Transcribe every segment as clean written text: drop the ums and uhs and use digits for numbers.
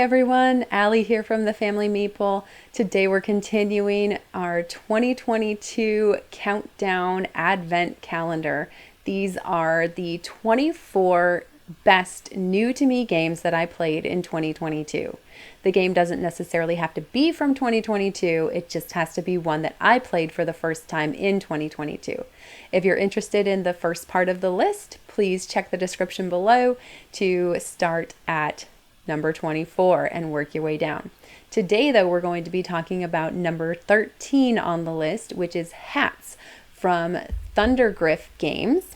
everyone, Allie here from The Family Meeple. Today we're continuing our 2022 countdown advent calendar. These are the 24 best new to me games that I played in 2022. The game doesn't necessarily have to be from 2022, it just has to be one that I played for the first time in 2022. If you're interested in the first part of the list, please check the description below to start at number 24 and work your way down. Today though, we're going to be talking about number 13 on the list, which is hats from Thundergriff Games.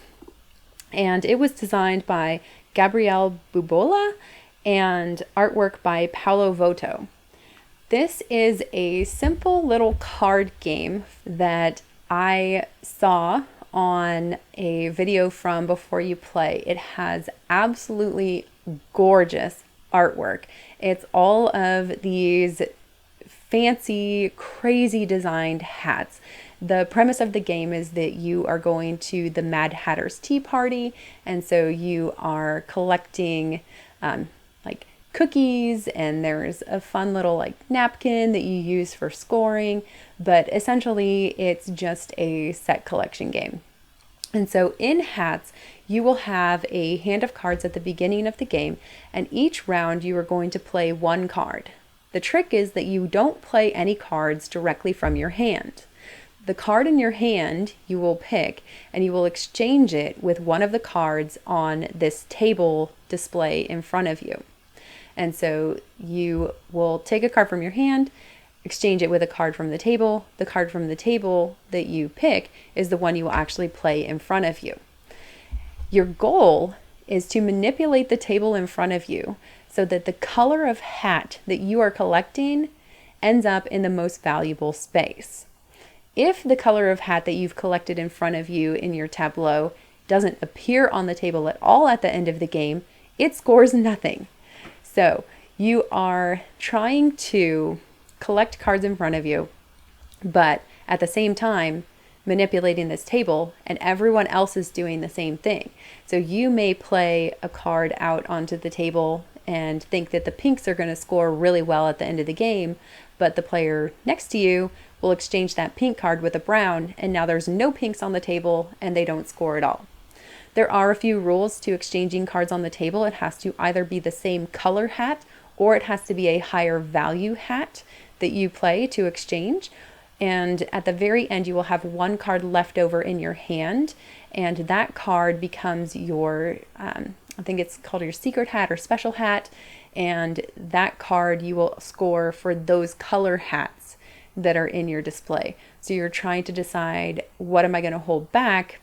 And it was designed by Gabriele Bubola and artwork by Paolo Voto. This is a simple little card game that I saw on a video from Before You Play. It has absolutely gorgeous artwork. It's all of these fancy, crazy designed hats. The premise of the game is that you are going to the Mad Hatter's Tea Party, and so you are collecting like cookies, and there's a fun little like napkin that you use for scoring, but essentially it's just a set collection game. And so in hats, you will have a hand of cards at the beginning of the game, and each round you are going to play one card. The trick is that you don't play any cards directly from your hand. The card in your hand you will pick, and you will exchange it with one of the cards on this table display in front of you. And so you will take a card from your hand, exchange it with a card from the table. The card from the table that you pick is the one you will actually play in front of you. Your goal is to manipulate the table in front of you so that the color of hat that you are collecting ends up in the most valuable space. If the color of hat that you've collected in front of you in your tableau doesn't appear on the table at all at the end of the game, it scores nothing. So you are trying to collect cards in front of you, but at the same time manipulating this table, and everyone else is doing the same thing. So you may play a card out onto the table and think that the pinks are going to score really well at the end of the game, but the player next to you will exchange that pink card with a brown, and now there's no pinks on the table and they don't score at all. There are a few rules to exchanging cards on the table. It has to either be the same color hat, or it has to be a higher value hat that you play to exchange. And at the very end, you will have one card left over in your hand, and that card becomes your, I think it's called your secret hat or special hat, and that card you will score for those color hats that are in your display. So you're trying to decide, what am I going to hold back?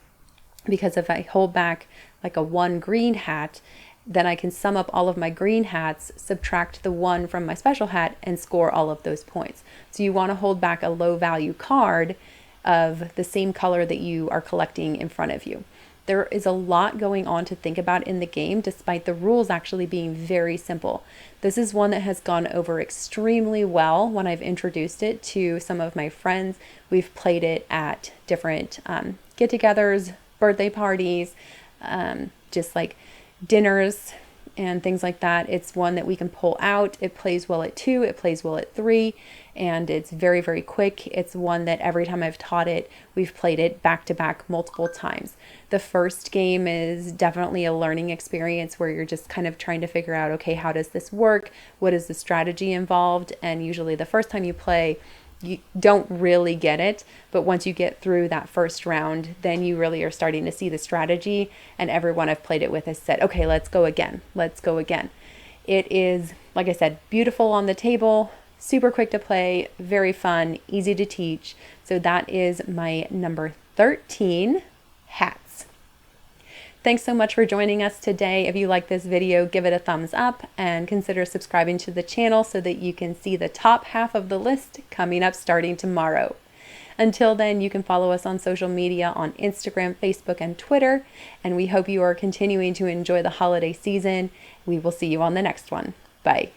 Because if I hold back like a 1 green hat, then I can sum up all of my green hats, subtract the 1 from my special hat, and score all of those points. So you want to hold back a low value card of the same color that you are collecting in front of you. There is a lot going on to think about in the game, despite the rules actually being very simple. This is one that has gone over extremely well when I've introduced it to some of my friends. We've played it at different get-togethers, birthday parties, just like dinners and things like that. It's one that we can pull out. It plays well at 2, it plays well at 3, and it's very, very quick. It's one that every time I've taught it, we've played it back to back multiple times. The first game is definitely a learning experience where you're just kind of trying to figure out, okay, how does this work? What is the strategy involved? And usually the first time you play, you don't really get it, but once you get through that first round, then you really are starting to see the strategy, and everyone I've played it with has said, okay, let's go again, let's go again. It is, like I said, beautiful on the table, super quick to play, very fun, easy to teach. So that is my number 13, hats. Thanks so much for joining us today. If you like this video, give it a thumbs up and consider subscribing to the channel so that you can see the top half of the list coming up starting tomorrow. Until then, you can follow us on social media on Instagram, Facebook, and Twitter, and we hope you are continuing to enjoy the holiday season. We will see you on the next one. Bye.